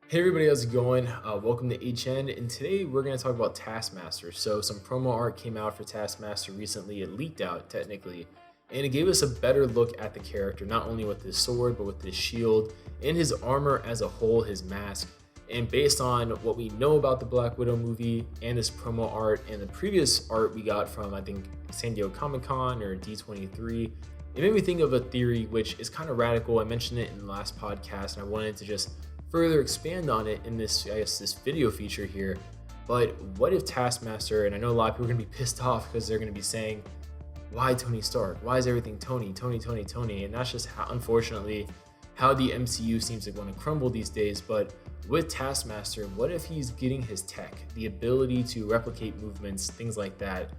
Hey everybody, how's it going? Welcome to HN, and today we're going to talk about Taskmaster. So some promo art came out for Taskmaster recently. It leaked out technically, and it gave us a better look at the character, not only with his sword, but with his shield and his armor as a whole, his mask. And based on what we know about the Black Widow movie and this promo art and the previous art we got from, I think, San Diego Comic-Con or D23, it made me think of a theory which is kind of radical. I mentioned it in the last podcast, and I wanted to just further expand on it in this, this video feature here. But what if Taskmaster, and I know a lot of people are gonna be pissed off because they're gonna be saying, why Tony Stark? Why is everything Tony? And that's just how, unfortunately, how the MCU seems to want to crumble these days. But with Taskmaster, what if he's getting his tech, the ability to replicate movements, things like that,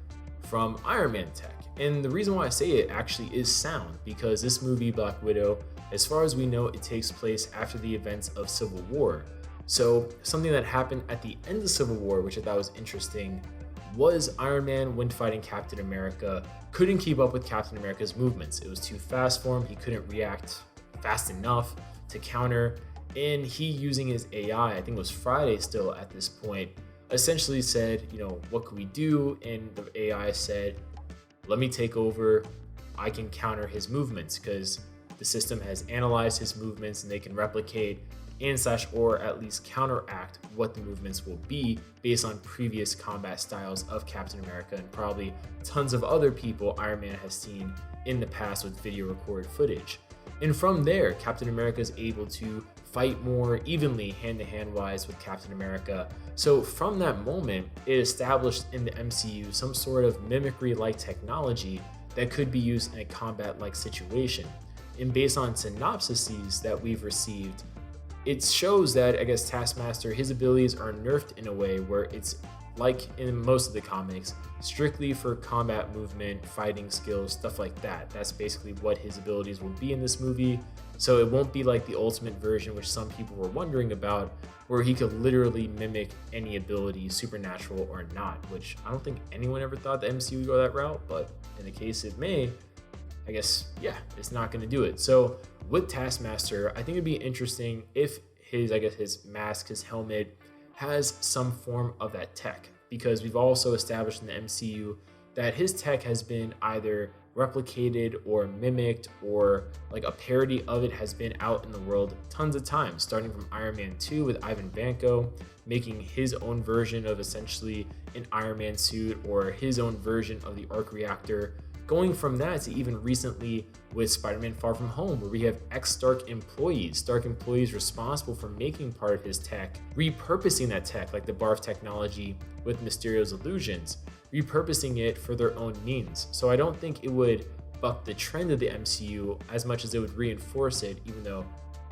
from Iron Man tech? And the reason why I say it actually is sound, because this movie, Black Widow, as far as we know, it takes place after the events of Civil War. So something that happened at the end of Civil War, which I thought was interesting, was Iron Man, when fighting Captain America, couldn't keep up with Captain America's movements. It was too fast for him. He couldn't react fast enough to counter. And he, using his AI, I think it was Friday still at this point, essentially said, what can we do? And the AI said, let me take over. I can counter his movements because the system has analyzed his movements and they can replicate or at least counteract what the movements will be based on previous combat styles of Captain America and probably tons of other people Iron Man has seen in the past with video recorded footage. And from there, Captain America is able to fight more evenly hand-to-hand wise with Captain America. So from that moment, it established in the MCU some sort of mimicry-like technology that could be used in a combat-like situation. And based on synopsises that we've received, it shows that, I guess, Taskmaster, his abilities are nerfed in a way where it's like in most of the comics, strictly for combat movement, fighting skills, stuff like that. That's basically what his abilities will be in this movie. So it won't be like the ultimate version, which some people were wondering about, where he could literally mimic any ability, supernatural or not, which I don't think anyone ever thought the MCU would go that route, but in the case it may, I guess, yeah, it's not going to do it. So with Taskmaster, I think it'd be interesting if his mask, his helmet has some form of that tech, because we've also established in the MCU that his tech has been either replicated or mimicked, or like a parody of it has been out in the world tons of times, starting from Iron Man 2 with Ivan Vanko making his own version of essentially an Iron Man suit or his own version of the arc reactor. Going from that to even recently with Spider-Man Far From Home, where we have Stark employees responsible for making part of his tech, repurposing that tech, like the BARF technology with Mysterio's illusions, repurposing it for their own means. So I don't think it would buck the trend of the MCU as much as it would reinforce it, even though,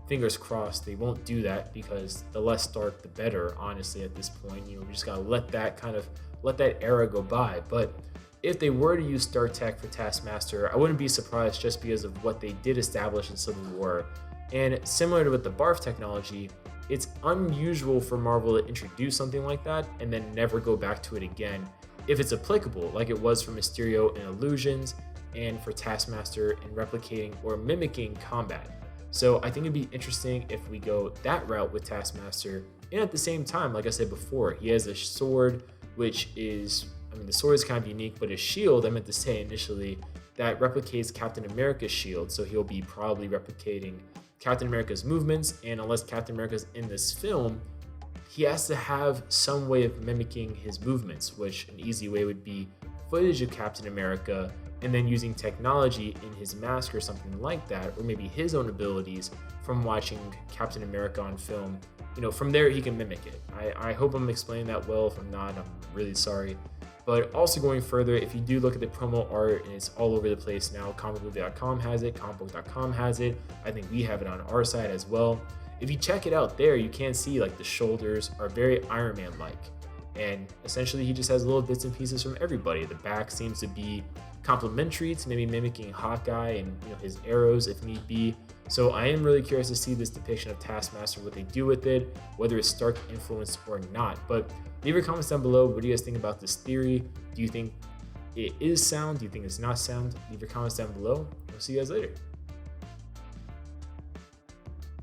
fingers crossed, they won't do that, because the less Stark, the better, honestly, at this point. We just gotta let that era go by. But if they were to use Stark Tech for Taskmaster, I wouldn't be surprised, just because of what they did establish in Civil War. And similar to with the BARF technology, it's unusual for Marvel to introduce something like that and then never go back to it again if it's applicable, like it was for Mysterio in Illusions and for Taskmaster in replicating or mimicking combat. So I think it'd be interesting if we go that route with Taskmaster. And at the same time, like I said before, he has a sword, which is, the sword is kind of unique, but his shield, I meant to say initially, that replicates Captain America's shield. So he'll be probably replicating Captain America's movements. And unless Captain America's in this film, he has to have some way of mimicking his movements, which an easy way would be footage of Captain America and then using technology in his mask or something like that, or maybe his own abilities from watching Captain America on film. From there he can mimic it. I hope I'm explaining that well. If I'm not, I'm really sorry. But also going further, if you do look at the promo art, and it's all over the place now, comicbook.com has it, comicbook.com has it, I think we have it on our side as well. If you check it out there, you can see like the shoulders are very Iron Man-like. And essentially he just has little bits and pieces from everybody. The back seems to be complementary to maybe mimicking Hawkeye and his arrows if need be. So I am really curious to see this depiction of Taskmaster, what they do with it, whether it's Stark influenced or not. But leave your comments down below. What do you guys think about this theory? Do you think it is sound? Do you think it's not sound? Leave your comments down below. We'll see you guys later.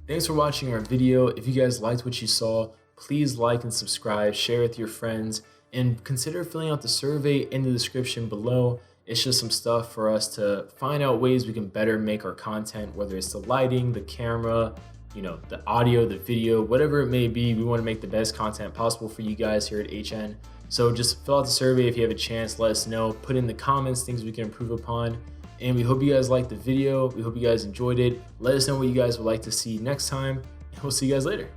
Thanks for watching our video. If you guys liked what you saw, please like and subscribe, share with your friends, and consider filling out the survey in the description below. It's just some stuff for us to find out ways we can better make our content, whether it's the lighting, the camera, the audio, the video, whatever it may be. We want to make the best content possible for you guys here at HN. So just fill out the survey if you have a chance. Let us know. Put in the comments things we can improve upon. And we hope you guys liked the video. We hope you guys enjoyed it. Let us know what you guys would like to see next time. And we'll see you guys later.